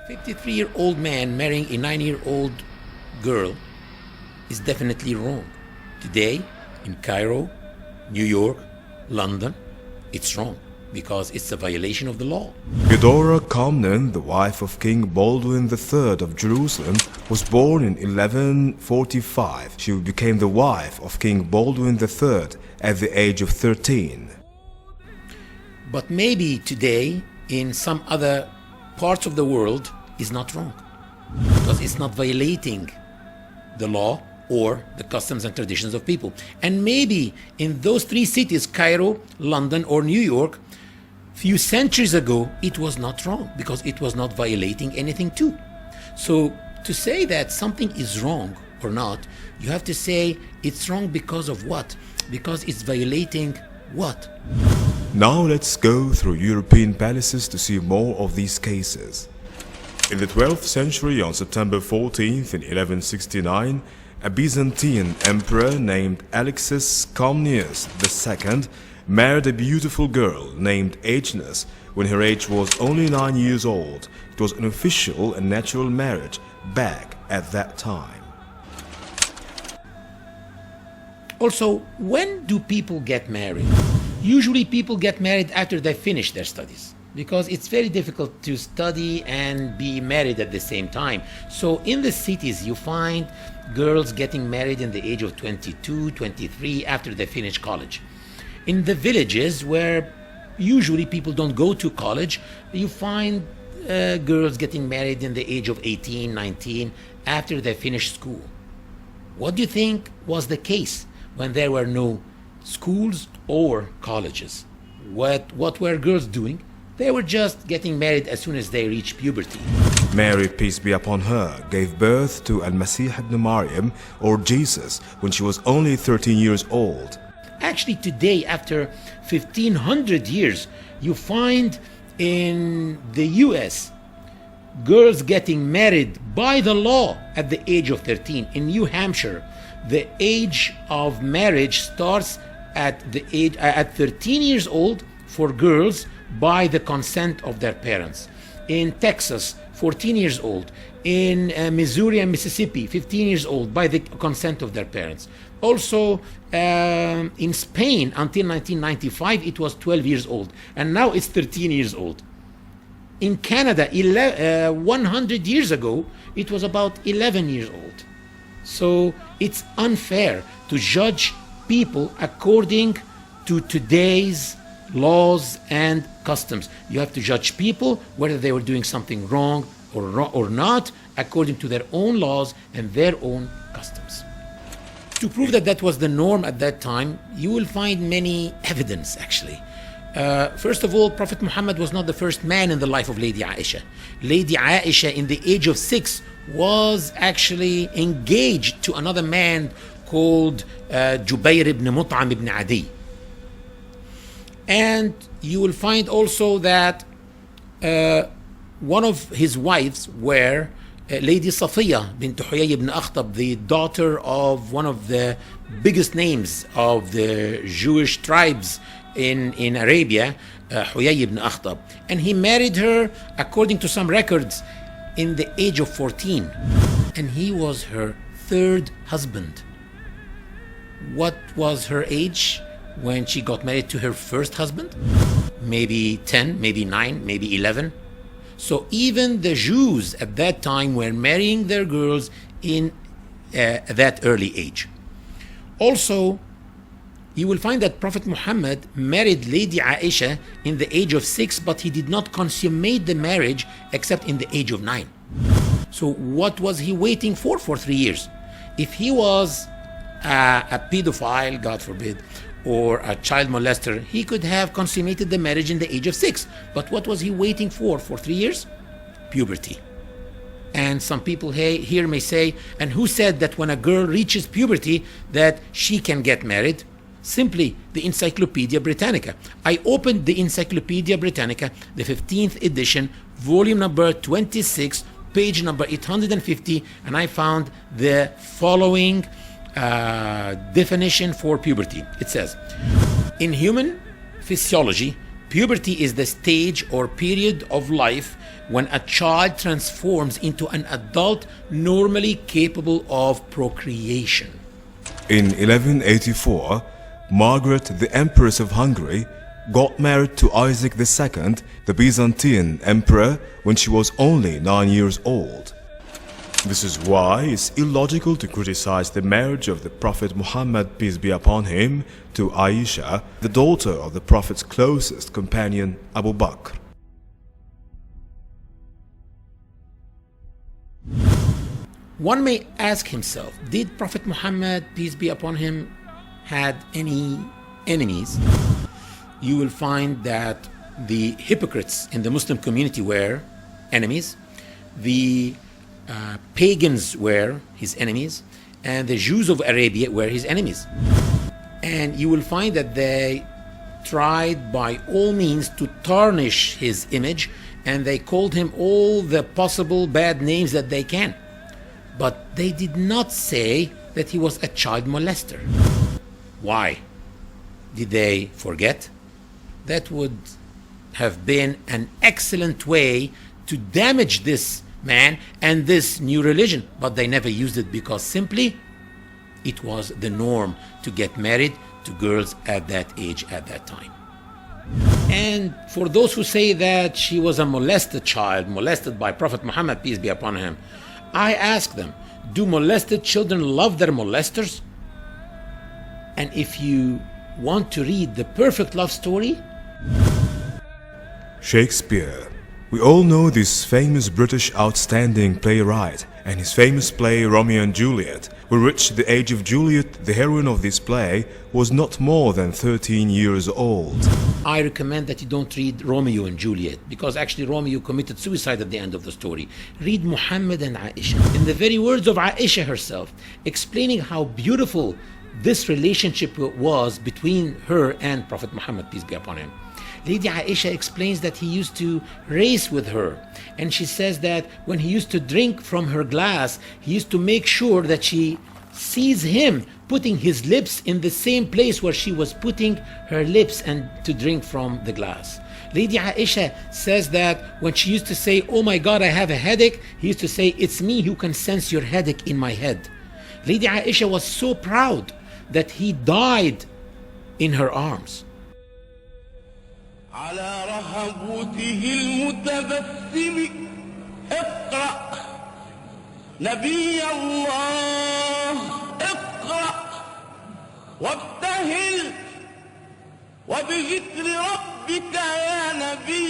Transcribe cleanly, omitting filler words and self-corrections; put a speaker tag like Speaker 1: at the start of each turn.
Speaker 1: 53-year-old man marrying a 9-year-old girl is definitely wrong. Today, in Cairo, New York, London, it's wrong because it's a violation of the law.
Speaker 2: Eudora Comnene, the wife of King Baldwin III of Jerusalem, was born in 1145. She became the wife of King Baldwin III at the age of 13.
Speaker 1: But maybe today, in some other parts of the world, is not wrong because it's not violating the law or the customs and traditions of people. And maybe in those three cities, Cairo, London, or New York, few centuries ago, it was not wrong because it was not violating anything too. So to say that something is wrong or not, you have to say it's wrong because of what? Because it's violating what?
Speaker 2: Now let's go through European palaces to see more of these cases. In the 12th century, on September 14th in 1169, a Byzantine emperor named Alexis Comnenus II married a beautiful girl named Agnes when her age was only 9 years old. It was an official and natural marriage back at that time.
Speaker 1: Also, when do people get married? Usually people get married after they finish their studies because it's very difficult to study and be married at the same time. So in the cities you find girls getting married in the age of 22, 23 after they finish college. In the villages where usually people don't go to college, you find girls getting married in the age of 18, 19 after they finish school. What do you think was the case when there were no schools or colleges? What were girls doing? They were just getting married as soon as they reached puberty.
Speaker 2: Mary, peace be upon her, gave birth to Al-Masih ibn Maryam, or Jesus, when she was only 13 years old.
Speaker 1: Actually, today, after 1500 years, you find in the US girls getting married by the law at the age of 13. In New Hampshire, the age of marriage starts at 13 years old for girls by the consent of their parents. In Texas, 14 years old. In Missouri and Mississippi, 15 years old by the consent of their parents. Also in Spain, until 1995, it was 12 years old. And now it's 13 years old. In Canada, 100 years ago, it was about 11 years old. So it's unfair to judge people according to today's laws and customs. You have to judge people whether they were doing something wrong or not according to their own laws and their own customs. To prove that that was the norm at that time, you will find many evidence actually. First of all, Prophet Muhammad was not the first man in the life of Lady Aisha. Lady Aisha, in the age of 6, was actually engaged to another man called Jubayr ibn Mut'am ibn Adi. And you will find also that one of his wives were Lady Safiya bint Huyay ibn Akhtab, the daughter of one of the biggest names of the Jewish tribes in Arabia, Huyay ibn Akhtab. And he married her, according to some records, in the age of 14. And he was her third husband. What was her age when she got married to her first husband? Maybe 10, maybe 9, maybe 11. So even the Jews at that time were marrying their girls in that early age. Also, you will find that Prophet Muhammad married Lady Aisha in the age of 6, but he did not consummate the marriage except in the age of 9. So what was he waiting for 3 years? If he was a pedophile, God forbid, or a child molester, he could have consummated the marriage in the age of 6. But what was he waiting for 3 years? Puberty. And some people here may say, and who said that when a girl reaches puberty that she can get married? Simply the Encyclopedia Britannica. I opened the Encyclopedia Britannica, the 15th edition, volume number 26, page number 850, and I found the following definition for puberty. It says, in human physiology, Puberty is the stage or period of life when a child transforms into an adult normally capable of procreation.
Speaker 2: In 1184, Margaret, the Empress of Hungary, got married to Isaac II, the Byzantine emperor, when she was only 9 years old. This is why it's illogical to criticize the marriage of the Prophet Muhammad, peace be upon him, to Aisha, the daughter of the Prophet's closest companion, Abu Bakr.
Speaker 1: One may ask himself, did Prophet Muhammad, peace be upon him, had any enemies? You will find that the hypocrites in the Muslim community were enemies, the pagans were his enemies, and the Jews of Arabia were his enemies. And you will find that they tried by all means to tarnish his image, and they called him all the possible bad names that they can. But they did not say that he was a child molester. Why? Did they forget? That would have been an excellent way to damage this man and this new religion, but they never used it because simply it was the norm to get married to girls at that age at that time. And for those who say that she was a molested child, molested by Prophet Muhammad, peace be upon him, I ask them, do molested children love their molesters? And if you want to read the perfect love story,
Speaker 2: Shakespeare. We all know this famous British outstanding playwright and his famous play Romeo and Juliet, who reached the age of Juliet, the heroine of this play, was not more than 13 years old.
Speaker 1: I recommend that you don't read Romeo and Juliet, because actually Romeo committed suicide at the end of the story. Read Muhammad and Aisha. In the very words of Aisha herself, explaining how beautiful this relationship was between her and Prophet Muhammad, peace be upon him. Lady Aisha explains that he used to race with her, and she says that when he used to drink from her glass, he used to make sure that she sees him putting his lips in the same place where she was putting her lips and to drink from the glass. Lady Aisha says that when she used to say, "Oh my God, I have a headache," he used to say, "It's me who can sense your headache in my head." Lady Aisha was so proud that he died in her arms.
Speaker 3: على رهبته المتبسم اقرأ نبي الله اقرأ وابتهل وبذكر ربك يا نبي